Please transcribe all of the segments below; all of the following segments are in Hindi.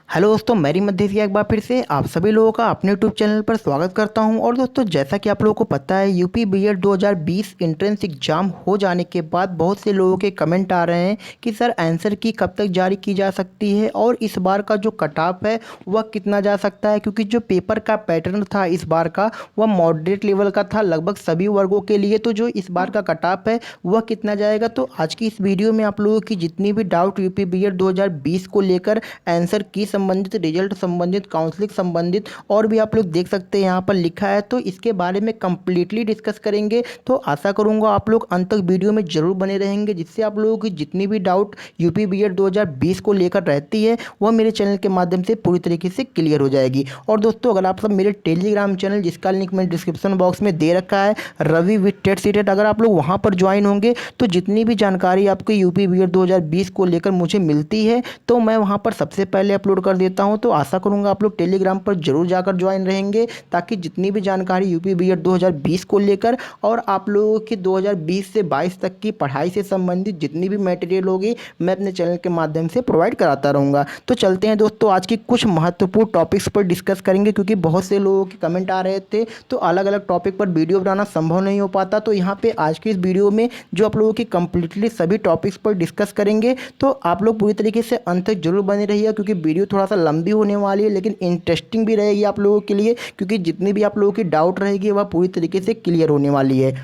हेलो दोस्तों, मेरी मध्य एक बार फिर से आप सभी लोगों का अपने यूट्यूब चैनल पर स्वागत करता हूं। और दोस्तों, जैसा कि आप लोगों को पता है, यूपी बीएड 2020 एंट्रेंस एग्जाम हो जाने के बाद बहुत से लोगों के कमेंट आ रहे हैं कि सर आंसर की कब तक जारी की जा सकती है और इस बार का जो कट ऑफ है वह कितना जा सकता है, क्योंकि जो पेपर का पैटर्न था इस बार का वह मॉडरेट लेवल का था लगभग सभी वर्गों के लिए। तो जो इस बार का कट ऑफ है वह कितना जाएगा, तो आज की इस वीडियो में आप लोगों की जितनी भी डाउट यूपी बीएड 2020 को लेकर, आंसर की संबंधित, रिजल्ट संबंधित, काउंसलिंग संबंधित और भी आप लोग देख सकते हैं यहाँ पर लिखा है, तो इसके बारे में कंप्लीटली डिस्कस करेंगे। तो आशा करूँगा आप लोग अंत तक वीडियो में जरूर बने रहेंगे, जिससे आप लोगों की जितनी भी डाउट यूपी बीएड 2020 को लेकर रहती है वह मेरे चैनल के माध्यम से पूरी तरीके से क्लियर हो जाएगी। और दोस्तों, अगर आप सब मेरे टेलीग्राम चैनल, जिसका लिंक मैंने डिस्क्रिप्शन बॉक्स में दे रखा है, रवि विद टेट सीटेट, अगर आप लोग वहाँ पर ज्वाइन होंगे तो जितनी भी जानकारी आपके यूपी बीएड 2020 को लेकर मुझे मिलती है तो मैं वहाँ पर सबसे पहले अपलोड कर देता हूँ। तो आशा करूँगा आप लोग टेलीग्राम पर जरूर जाकर ज्वाइन रहेंगे, ताकि जितनी भी जानकारी यूपी बीएड 2020 को लेकर और आप लोगों की 2020 से 22 तक की पढ़ाई से संबंधित जितनी भी मटेरियल होगी मैं अपने चैनल के माध्यम से प्रोवाइड कराता रहूँगा। तो चलते हैं दोस्तों, आज की कुछ महत्वपूर्ण टॉपिक्स पर डिस्कस करेंगे, क्योंकि बहुत से लोगों के कमेंट आ रहे थे तो अलग अलग टॉपिक पर वीडियो बनाना संभव नहीं हो पाता। तो यहाँ पे आज की इस वीडियो में जो आप लोगों की कंप्लीटली सभी टॉपिक्स पर डिस्कस करेंगे, तो आप लोग पूरी तरीके से अंत तक जरूर बने रहिएगा, क्योंकि वीडियो थोड़ा सा लंबी होने वाली है लेकिन इंटरेस्टिंग भी रहेगी आप लोगों के लिए, क्योंकि जितनी भी आप लोगों की डाउट रहेगी वह पूरी तरीके से क्लियर होने वाली है।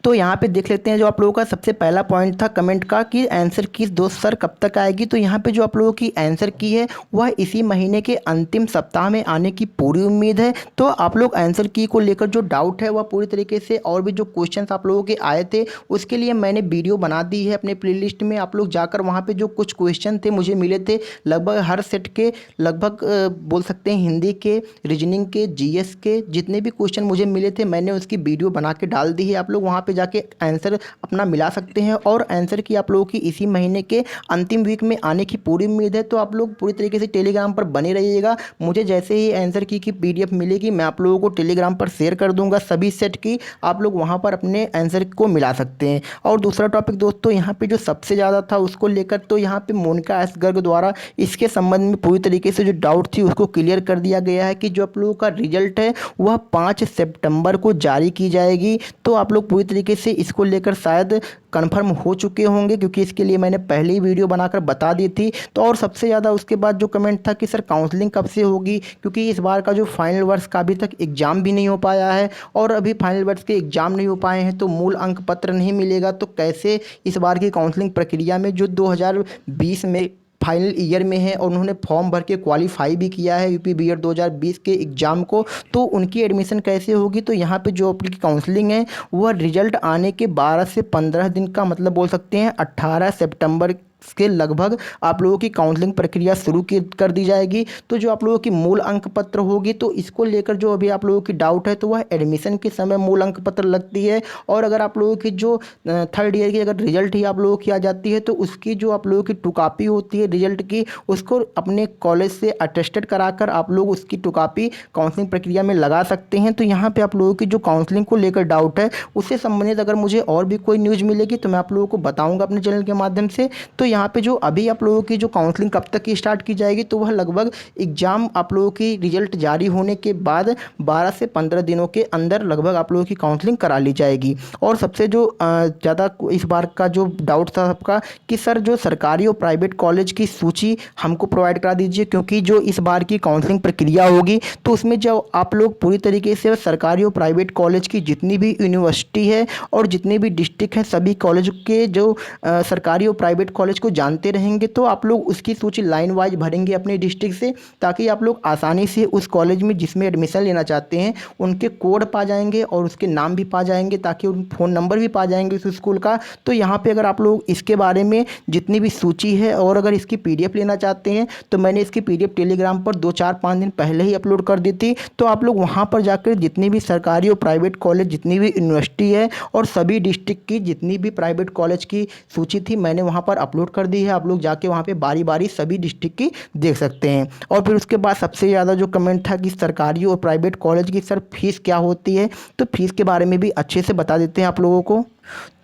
तो यहाँ पे देख लेते हैं, जो आप लोगों का सबसे पहला पॉइंट था कमेंट का कि आंसर की दोस्त सर कब तक आएगी। तो यहाँ पे जो आप लोगों की आंसर की है वह इसी महीने के अंतिम सप्ताह में आने की पूरी उम्मीद है। तो आप लोग आंसर की को लेकर जो डाउट है वह पूरी तरीके से, और भी जो क्वेश्चंस आप लोगों के आए थे उसके लिए मैंने वीडियो बना दी है अपने प्लेलिस्ट में। आप लोग जाकर वहाँ पर जो कुछ क्वेश्चन थे मुझे मिले थे, लगभग हर सेट के लगभग बोल सकते हैं हिंदी के, रीजनिंग के, जीएस के जितने भी क्वेश्चन मुझे मिले थे मैंने उसकी वीडियो बना के डाल दी है। आप लोग वहाँ पे जाके आंसर अपना मिला सकते हैं, और आंसर की आप लोगों की इसी महीने के अंतिम वीक में आने की पूरी उम्मीद है। तो आप लोग पूरी तरीके से टेलीग्राम पर बने रहिएगा। मुझे जैसे ही आंसर की पीडीएफ मिलेगी मैं आप लोगों को टेलीग्राम पर शेयर कर दूंगा सभी सेट की, आप लोग वहाँ पर अपने आंसर को मिला सकते हैं। और दूसरा टॉपिक दोस्तों, यहाँ पे जो सबसे ज़्यादा था उसको लेकर, तो यहाँ पे मोनिका एस गर्ग द्वारा इसके संबंध में पूरी तरीके से जो डाउट थी उसको क्लियर कर दिया गया है कि जो आप लोगों का रिजल्ट है वह 5 सितंबर को जारी की जाएगी। तो आप लोग पूरी तरीके से इसको लेकर शायद कंफर्म हो चुके होंगे, क्योंकि इसके लिए मैंने पहले ही वीडियो बनाकर बता दी थी। तो और सबसे ज़्यादा उसके बाद जो कमेंट था कि सर काउंसलिंग कब से होगी, क्योंकि इस बार का जो फाइनल वर्ष का अभी तक एग्ज़ाम भी नहीं हो पाया है, और अभी फाइनल वर्ष के एग्ज़ाम नहीं हो पाए हैं तो मूल अंक पत्र नहीं मिलेगा। तो कैसे इस बार की काउंसलिंग प्रक्रिया में जो 2020 में फाइनल ईयर में है और उन्होंने फॉर्म भर के क्वालिफाई भी किया है यूपी बीएड 2020 के एग्ज़ाम को, तो उनकी एडमिशन कैसे होगी। तो यहाँ पे जो आपकी काउंसलिंग है वह रिजल्ट आने के 12 से 15 दिन का, मतलब बोल सकते हैं 18 सितंबर के लगभग आप लोगों की काउंसलिंग प्रक्रिया शुरू कर दी जाएगी। तो जो आप लोगों की मूल अंक पत्र होगी, तो इसको लेकर जो अभी आप लोगों की डाउट है तो वह एडमिशन के समय मूल अंक पत्र लगती है। और अगर आप लोगों की जो थर्ड ईयर की अगर रिजल्ट ही आप लोगों की आ जाती है तो उसकी जो आप लोगों की टू कॉपी होती है रिजल्ट की, उसको अपने कॉलेज से अटेस्टेड कराकर आप लोग उसकी टू कॉपी काउंसलिंग प्रक्रिया में लगा सकते हैं। तो यहाँ पर आप लोगों की जो काउंसलिंग को लेकर डाउट है उससे संबंधित अगर मुझे और भी कोई न्यूज़ मिलेगी तो मैं आप लोगों को बताऊँगा अपने चैनल के माध्यम से। तो यहाँ पे जो अभी आप लोगों की जो काउंसलिंग कब तक की स्टार्ट की जाएगी, तो वह लगभग एग्ज़ाम आप लोगों की रिजल्ट जारी होने के बाद 12 से 15 दिनों के अंदर लगभग आप लोगों की काउंसलिंग करा ली जाएगी। और सबसे जो ज़्यादा इस बार का जो डाउट था सबका कि सर जो सरकारी और प्राइवेट कॉलेज की सूची हमको प्रोवाइड करा दीजिए, क्योंकि जो इस बार की काउंसलिंग प्रक्रिया होगी तो उसमें जो आप लोग पूरी तरीके से सरकारी और प्राइवेट कॉलेज की जितनी भी यूनिवर्सिटी है और जितने भी डिस्ट्रिक्ट हैं सभी कॉलेज के जो सरकारी और प्राइवेट कॉलेज को जानते रहेंगे, तो आप लोग उसकी सूची लाइन वाइज भरेंगे अपने डिस्ट्रिक्ट से, ताकि आप लोग आसानी से उस कॉलेज में जिसमें एडमिशन लेना चाहते हैं उनके कोड पा जाएंगे और उसके नाम भी पा जाएंगे, ताकि उन फ़ोन नंबर भी पा जाएंगे उस स्कूल का। तो यहाँ पे अगर आप लोग इसके बारे में जितनी भी सूची है और अगर इसकी पीडीएफ लेना चाहते हैं तो मैंने इसकी पीडीएफ टेलीग्राम पर 2-4-5 दिन पहले ही अपलोड कर दी थी। तो आप लोग वहाँ पर जाकर जितनी भी सरकारी और प्राइवेट कॉलेज, जितनी भी यूनिवर्सिटी है और सभी डिस्ट्रिक्ट की जितनी भी प्राइवेट कॉलेज की सूची थी मैंने वहाँ पर अपलोड कर दी है। आप लोग जाके वहाँ पे बारी बारी सभी डिस्ट्रिक्ट की देख सकते हैं। और फिर उसके बाद सबसे ज़्यादा जो कमेंट था कि सरकारी और प्राइवेट कॉलेज की सर फीस क्या होती है, तो फीस के बारे में भी अच्छे से बता देते हैं आप लोगों को।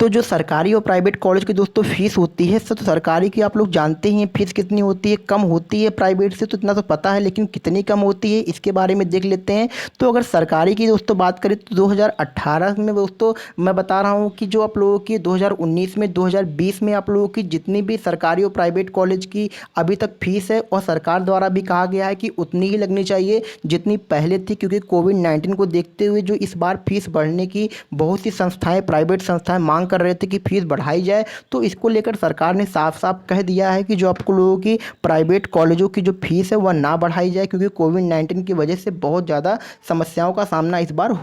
तो जो सरकारी और प्राइवेट कॉलेज की दोस्तों फ़ीस होती है, तो सरकारी की आप लोग जानते ही हैं फ़ीस कितनी होती है, कम होती है प्राइवेट से, तो इतना तो पता है, लेकिन कितनी कम होती है इसके बारे में देख लेते हैं। तो अगर सरकारी की दोस्तों बात करें तो 2018 में दोस्तों मैं बता रहा हूँ कि जो आप लोगों की 2019 में 2020 में आप लोगों की जितनी भी सरकारी और प्राइवेट कॉलेज की अभी तक फ़ीस है, और सरकार द्वारा भी कहा गया है कि उतनी ही लगनी चाहिए जितनी पहले थी, क्योंकि कोविड-19 को देखते हुए जो इस बार फ़ीस बढ़ने की बहुत सी संस्थाएं, प्राइवेट संस्थाएं मांग कर रहे थे कि फ़ीस बढ़ाई जाए। तो इसको लेकर सरकार ने साफ साफ कह दिया है कि जो आपको लोगों की प्राइवेट कॉलेजों की जो फ़ीस है वह ना बढ़ाई जाए, क्योंकि कोविड-19 की वजह से बहुत ज़्यादा समस्याओं का सामना इस बार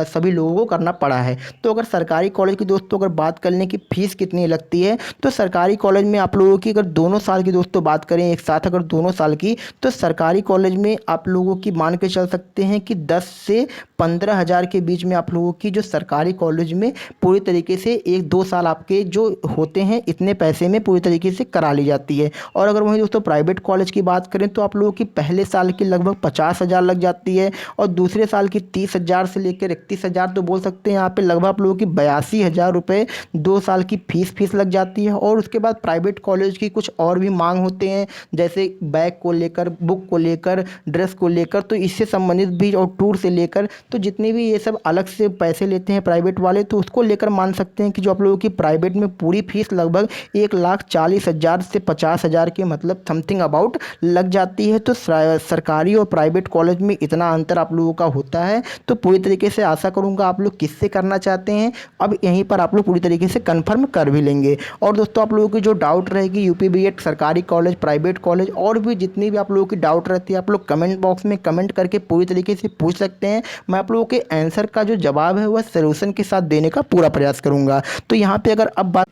सभी लोगों को करना पड़ा है। तो अगर सरकारी कॉलेज की दोस्तों अगर बात कर लें कि फ़ीस कितनी लगती है, तो सरकारी कॉलेज में आप लोगों की अगर दोनों साल की दोस्तों बात करें एक साथ, अगर दोनों साल की, तो सरकारी कॉलेज में आप लोगों की मान के चल सकते हैं कि 10 से 15,000 के बीच में आप लोगों की जो सरकारी कॉलेज में पूरी तरीके से 1-2 साल आपके जो होते हैं इतने पैसे में पूरी तरीके से करा ली जाती है। और अगर वहीं दोस्तों प्राइवेट कॉलेज की बात करें तो आप लोगों की पहले साल की लगभग 50,000 लग जाती है, और दूसरे साल की 30,000 से लेकर 31,000 तो बोल सकते हैं यहाँ पे लगभग आप लोगों की 82,000 रुपये 2 साल की फीस लग जाती है। और उसके बाद प्राइवेट कॉलेज की कुछ और भी मांग होते हैं, जैसे बैग को लेकर, बुक को लेकर, ड्रेस को लेकर, तो इससे संबंधित भी, और टूर से लेकर, तो जितने भी ये सब अलग से पैसे लेते हैं प्राइवेट वाले, तो उसको लेकर मान सकते हैं कि जो आप लोगों की प्राइवेट में पूरी फीस लगभग 1,40,000 से 50,000 के मतलब समथिंग अबाउट लग जाती है। तो सरकारी और प्राइवेट कॉलेज में इतना अंतर आप लोगों का होता है। तो पूरी तरीके से आशा करूँगा आप लोग किससे करना चाहते हैं, अब यहीं पर आप लोग पूरी तरीके से कन्फर्म कर भी लेंगे। और दोस्तों आप लोगों की जो डाउट रहेगी यूपी बीएड सरकारी कॉलेज, प्राइवेट कॉलेज, और भी जितनी भी आप लोगों की डाउट रहती है, आप लोग कमेंट बॉक्स में कमेंट करके पूरी तरीके से पूछ सकते हैं। मैं आप लोगों के आंसर का जो जवाब है वह सॉल्यूशन के साथ देने का पूरा प्रयास करूंगा। तो यहाँ पे अगर अब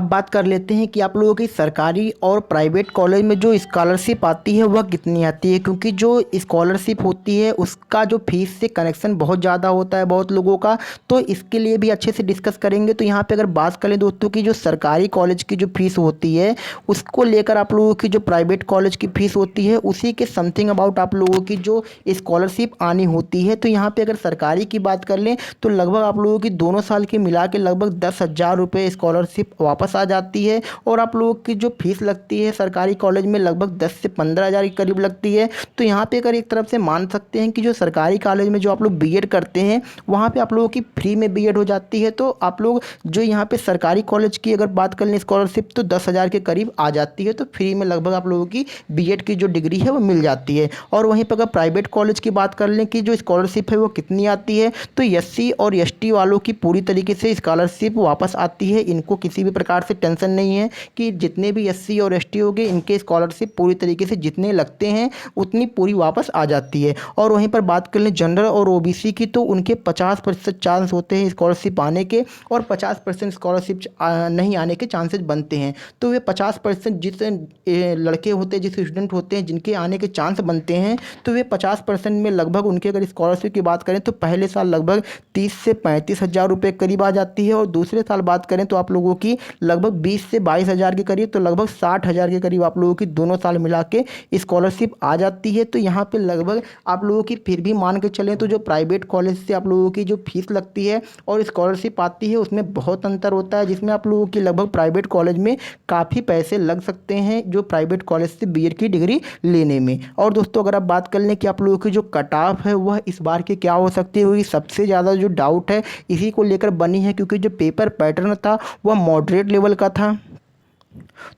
बात कर लेते हैं कि आप लोगों की सरकारी और प्राइवेट कॉलेज में जो स्कॉलरशिप आती है वह कितनी आती है, क्योंकि जो स्कॉलरशिप होती है उसका जो फीस से कनेक्शन बहुत ज़्यादा होता है बहुत लोगों का। तो इसके लिए भी अच्छे से डिस्कस करेंगे। तो यहाँ पे अगर बात करें दोस्तों की जो सरकारी कॉलेज की जो फीस होती है उसको लेकर आप लोगों की जो प्राइवेट कॉलेज की फ़ीस होती है उसी के समथिंग अबाउट आप लोगों की जो स्कॉलरशिप आनी होती है। तो यहाँ पर अगर सरकारी की बात कर लें तो लगभग आप लोगों की दोनों साल की मिला के लगभग 10,000 रुपये स्कॉलरशिप वापस आ जाती है। और आप लोगों की जो फीस लगती है सरकारी कॉलेज में लगभग 10 से 15,000 के करीब लगती है। तो यहाँ पे अगर एक तरफ से मान सकते हैं कि जो सरकारी कॉलेज में जो आप लोग बीएड करते हैं वहाँ पे आप लोगों की फ्री में बीएड हो जाती है। तो आप लोग जो यहाँ पे सरकारी कॉलेज की अगर बात कर लें स्कॉलरशिप तो 10,000 के करीब आ जाती है। तो फ्री में लगभग आप लोगों की बीएड की जो डिग्री है वो मिल जाती है। और वहीं पर अगर प्राइवेट कॉलेज की बात कर लें कि जो स्कॉलरशिप है वो कितनी आती है, तो एससी और एसटी वालों की पूरी तरीके से स्कॉलरशिप वापस आती है। इनको किसी भी प्रकार से टेंशन नहीं है कि जितने भी एससी और एसटी हो गए इनके स्कॉलरशिप पूरी तरीके से जितने लगते हैं उतनी पूरी वापस आ जाती है। और वहीं पर बात कर लें जनरल और ओबीसी की तो उनके 50% चांस होते हैं स्कॉलरशिप आने के, और 50% स्कॉलरशिप नहीं आने के चांसेस बनते हैं। तो वे 50% जिस लड़के होते हैं, जिस स्टूडेंट होते हैं जिनके आने के चांस बनते हैं, तो वे 50% में लगभग उनके अगर स्कॉलरशिप की बात करें तो पहले साल लगभग 30 से 35,000 रुपये करीब आ जाती है, और दूसरे साल बात करें तो आप लोगों की लगभग 20 से 22,000 के करीब, तो लगभग 60,000 के करीब आप लोगों की दोनों साल मिला के स्कॉलरशिप आ जाती है। तो यहाँ पे लगभग आप लोगों की फिर भी मान के चलें तो जो प्राइवेट कॉलेज से आप लोगों की जो फीस लगती है और स्कॉलरशिप आती है उसमें बहुत अंतर होता है, जिसमें आप लोगों की लगभग प्राइवेट कॉलेज में काफ़ी पैसे लग सकते हैं जो प्राइवेट कॉलेज से बीएड की डिग्री लेने में। और दोस्तों अगर आप बात कर लें कि आप लोगों की जो कट ऑफ है वह इस बार की क्या हो सकती है, क्योंकि सबसे ज़्यादा जो डाउट है इसी को लेकर बनी है, क्योंकि जो पेपर पैटर्न था वह मॉडरेट लेवल का था।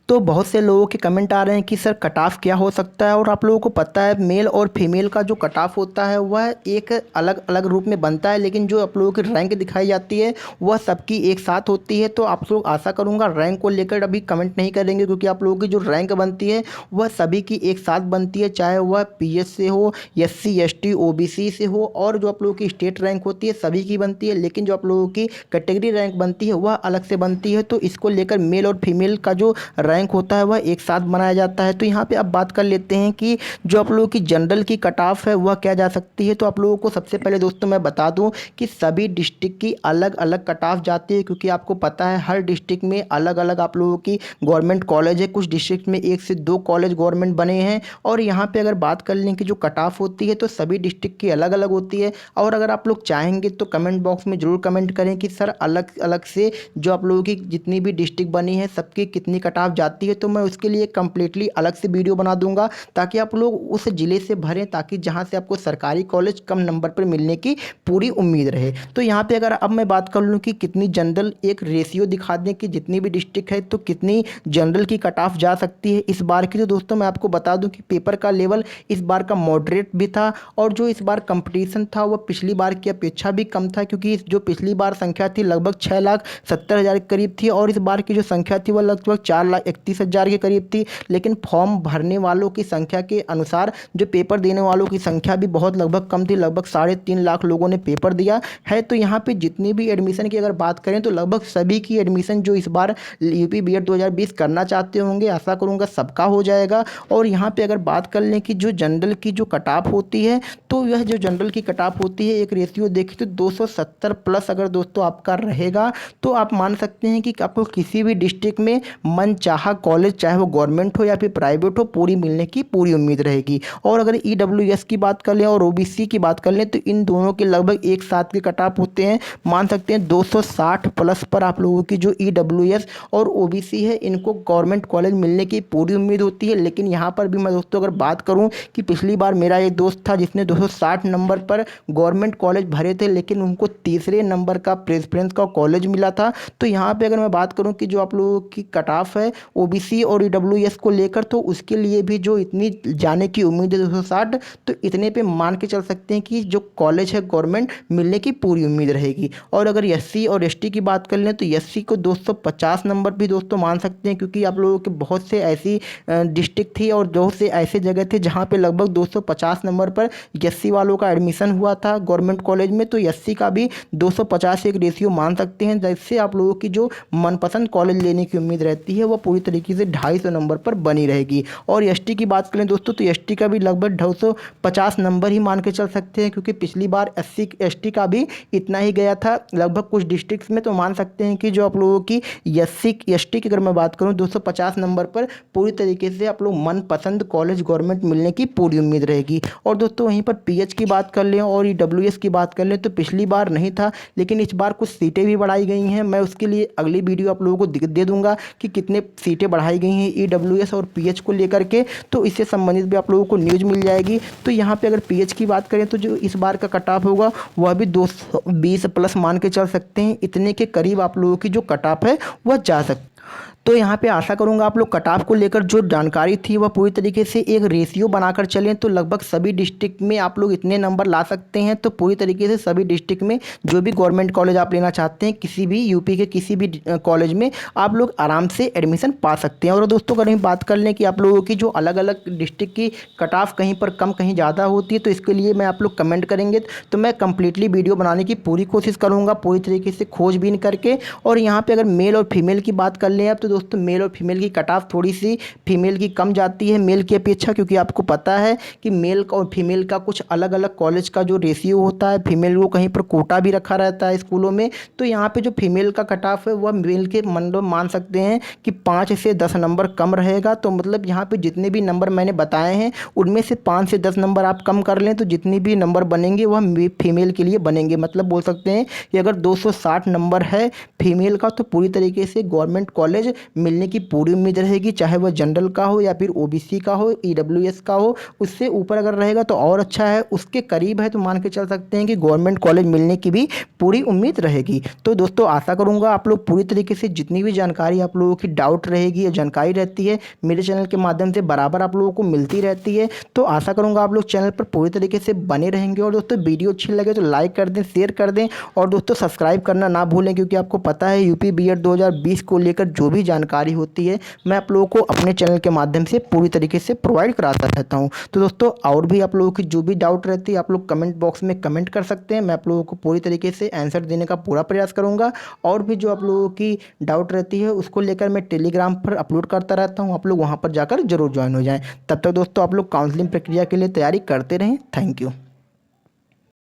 तो बहुत से लोगों के कमेंट आ रहे हैं कि सर कट ऑफ क्या हो सकता है। और आप लोगों को पता है मेल और फीमेल का जो कट ऑफ होता है वह एक अलग अलग रूप में बनता है, लेकिन जो आप लोगों की रैंक दिखाई जाती है वह सबकी एक साथ होती है। तो आप लोग आशा करूंगा रैंक को लेकर अभी कमेंट नहीं करेंगे, क्योंकि आप लोगों की जो रैंक बनती है वह सभी की एक साथ बनती है, चाहे वह पीएच से हो, एससी एसटी ओबीसी से हो, और जो आप लोगों की स्टेट रैंक होती है सभी की बनती है। लेकिन जो आप लोगों की कैटेगरी रैंक बनती है वह अलग से बनती है। तो इसको लेकर मेल और फीमेल का जो रैंक होता है वह एक साथ बनाया जाता है। तो यहाँ पे अब बात कर लेते हैं कि जो आप लोगों की जनरल की कट ऑफ है वह क्या जा सकती है। तो आप लोगों को सबसे पहले दोस्तों मैं बता दूं कि सभी डिस्ट्रिक्ट की अलग अलग कट ऑफ जाती है, क्योंकि आपको पता है हर डिस्ट्रिक्ट में अलग अलग आप लोगों की गवर्नमेंट कॉलेज है। कुछ डिस्ट्रिक्ट में 1 से 2 कॉलेज गवर्नमेंट बने हैं। और यहाँ पे अगर बात कर लें कि जो कट ऑफ होती है तो सभी डिस्ट्रिक्ट की अलग अलग होती है। और अगर आप लोग चाहेंगे तो कमेंट बॉक्स में ज़रूर कमेंट करें कि सर अलग अलग से जो आप लोगों की जितनी भी डिस्ट्रिक्ट बनी है सबकी कितनी कट ऑफ जाती है। तो मैं उसके लिए कंप्लीटली अलग से वीडियो बना दूंगा ताकि आप लोग उस ज़िले से भरें, ताकि जहाँ से आपको सरकारी कॉलेज कम नंबर पर मिलने की पूरी उम्मीद रहे। तो यहाँ पे अगर अब मैं बात कर लूँ कि कितनी जनरल, एक रेशियो दिखा दें कि जितनी भी डिस्ट्रिक्ट है तो कितनी जनरल की कट ऑफ जा सकती है इस बार की। तो दोस्तों मैं आपको बता दूं कि पेपर का लेवल इस बार का मॉडरेट भी था, और जो इस बार कंपटीशन था वह पिछली बार की अपेक्षा भी कम था, क्योंकि जो पिछली बार संख्या थी लगभग 6,70,000 के करीब थी और इस बार की जो संख्या थी वह लगभग 4,31,000 के करीब थी। लेकिन फॉर्म भरने वालों की संख्या के अनुसार जो पेपर देने वालों की संख्या भी बहुत लगभग कम थी, लगभग 3.5 लाख लोगों ने पेपर दिया है। तो यहाँ पे जितनी भी एडमिशन की अगर बात करें तो लगभग सभी की एडमिशन जो इस बार यूपी बीएड 2020 करना चाहते होंगे, आशा करूँगा सबका हो जाएगा। और यहाँ पे अगर बात कर लें कि जो जनरल की जो कट ऑफ होती है तो यह जो जनरल की कट ऑफ होती है एक रेशियो देखें तो 270 प्लस अगर दोस्तों आपका रहेगा तो आप मान सकते हैं कि आपको किसी भी डिस्ट्रिक्ट में मनचाहा कॉलेज, चाहे वो गवर्नमेंट हो या फिर प्राइवेट हो, पूरी मिलने की पूरी उम्मीद रहेगी। और अगर ईडब्ल्यूएस की बात कर लें और ओबीसी की बात कर लें तो इन दोनों के लगभग एक साथ के कट ऑफ होते हैं। मान सकते हैं 260 प्लस पर आप लोगों की जो ईडब्ल्यूएस और ओबीसी है इनको गवर्नमेंट कॉलेज मिलने की पूरी उम्मीद होती है। लेकिन यहाँ पर भी मैं दोस्तों अगर बात करूँ कि पिछली बार मेरा एक दोस्त था जिसने 260 नंबर पर गवर्नमेंट कॉलेज भरे थे, लेकिन उनको तीसरे नंबर का प्रेफरेंस का कॉलेज मिला था। तो यहाँ पे अगर मैं बात करूँ कि जो आप लोगों की कट ऑफ है ओबीसी और ईडब्ल्यूएस को लेकर, तो उसके लिए भी जो इतनी जाने की उम्मीद है 260, तो इतने पे मान के चल सकते हैं कि जो कॉलेज है गवर्नमेंट मिलने की पूरी उम्मीद रहेगी। और अगर एससी और एसटी की बात कर लें तो एससी को 250 नंबर भी दोस्तों मान सकते हैं, क्योंकि आप लोगों के बहुत से ऐसी डिस्ट्रिक्ट थी और बहुत से ऐसे जगह थे जहाँ पे लगभग 250 नंबर पर एससी वालों का एडमिशन हुआ था गवर्नमेंट कॉलेज में। तो एससी का भी 250 एक रेशियो मान सकते हैं, जिससे आप लोगों की जो मनपसंद कॉलेज लेने की उम्मीद रहती है वह पूरी तरीके से 250 नंबर पर बनी रहेगी। और एसटी की बात करें दोस्तों तो एसटी का भी लगभग 250 नंबर ही मान के चल सकते हैं, क्योंकि पिछली बार एसटी का भी इतना ही गया था लगभग कुछ डिस्ट्रिक्ट्स में। तो मान सकते हैं कि जो आप लोगों की एसटी की अगर मैं बात करूं 250 नंबर पर पूरी तरीके से आप लोग मनपसंद कॉलेज गवर्नमेंट मिलने की पूरी उम्मीद रहेगी। और दोस्तों वहीं पर पीएच की बात कर लें और ईडब्ल्यूएस की बात कर लें तो पिछली बार नहीं था, लेकिन इस बार कुछ सीटें भी बढ़ाई गई हैं। मैं उसके लिए अगली वीडियो आप लोगों को दे दूंगा कि कितने सीटें बढ़ाई गई हैं ईडब्ल्यूएस और पीएच को लेकर के, तो इससे संबंधित भी आप लोगों को न्यूज़ मिल जाएगी। तो यहाँ पे अगर पीएच की बात करें तो जो इस बार का कट ऑफ होगा वह भी 220 प्लस मान के चल सकते हैं। इतने के करीब आप लोगों की जो कट ऑफ है वह जा सकती। तो यहाँ पे आशा करूँगा आप लोग कट ऑफ को लेकर जो जानकारी थी वह पूरी तरीके से एक रेशियो बनाकर चलें, तो लगभग सभी डिस्ट्रिक्ट में आप लोग इतने नंबर ला सकते हैं। तो पूरी तरीके से सभी डिस्ट्रिक्ट में जो भी गवर्नमेंट कॉलेज आप लेना चाहते हैं, किसी भी यूपी के किसी भी कॉलेज में आप लोग आराम से एडमिशन पा सकते हैं। और दोस्तों अगर हम बात कर लें कि आप लोगों की जो अलग अलग डिस्ट्रिक्ट की कट ऑफ कहीं पर कम कहीं ज़्यादा होती है, तो इसके लिए मैं आप लोग कमेंट करेंगे तो मैं कंप्लीटली वीडियो बनाने की पूरी कोशिश करूँगा, पूरी तरीके से खोजबीन करके। और यहाँ पर अगर मेल और फीमेल की बात कर लें आप तो दोस्तों मेल और फीमेल की कट ऑफ थोड़ी सी फीमेल की कम जाती है मेल की अपेक्षा, क्योंकि आपको पता है कि मेल का और फीमेल का कुछ अलग अलग कॉलेज का जो रेशियो होता है, फीमेल को कहीं पर कोटा भी रखा रहता है स्कूलों में। तो यहाँ पे जो फीमेल का कट ऑफ है वह मेल के मतलब मान सकते हैं कि 5 से 10 नंबर कम रहेगा। तो मतलब यहाँ पे जितने भी नंबर मैंने बताए हैं उनमें से 5 से 10 नंबर आप कम कर लें तो जितनी भी नंबर बनेंगे वह फीमेल के लिए बनेंगे। मतलब बोल सकते हैं कि अगर 260 नंबर है फीमेल का तो पूरी तरीके से गवर्नमेंट कॉलेज मिलने की पूरी उम्मीद रहेगी, चाहे वह जनरल का हो या फिर ओबीसी का हो, ईडब्ल्यूएस का हो। उससे ऊपर अगर रहेगा तो और अच्छा है, उसके करीब है तो मान के चल सकते हैं कि गवर्नमेंट कॉलेज मिलने की भी पूरी उम्मीद रहेगी। तो दोस्तों आशा करूंगा आप लोग पूरी तरीके से जितनी भी जानकारी आप लोगों की डाउट रहेगी या जानकारी रहती है मेरे चैनल के माध्यम से बराबर आप लोगों को मिलती रहती है। तो आशा करूंगा आप लोग चैनल पर पूरी तरीके से बने रहेंगे। और दोस्तों वीडियो अच्छी लगे तो लाइक कर दें, शेयर कर दें और दोस्तों सब्सक्राइब करना ना भूलें, क्योंकि आपको पता है यूपी बीएड 2020 को लेकर जो भी जानकारी होती है मैं आप लोगों को अपने चैनल के माध्यम से पूरी तरीके से प्रोवाइड कराता रहता हूँ। तो दोस्तों और भी आप लोगों की जो भी डाउट रहती है आप लोग कमेंट बॉक्स में कमेंट कर सकते हैं, मैं आप लोगों को पूरी तरीके से आंसर देने का पूरा प्रयास करूँगा। और भी जो आप लोगों की डाउट रहती है उसको लेकर मैं टेलीग्राम पर अपलोड करता रहता हूँ, आप लोग वहाँ पर जाकर जरूर ज्वाइन हो जाएं। तब तक दोस्तों आप लोग काउंसलिंग प्रक्रिया के लिए तैयारी करते रहें। Thank you.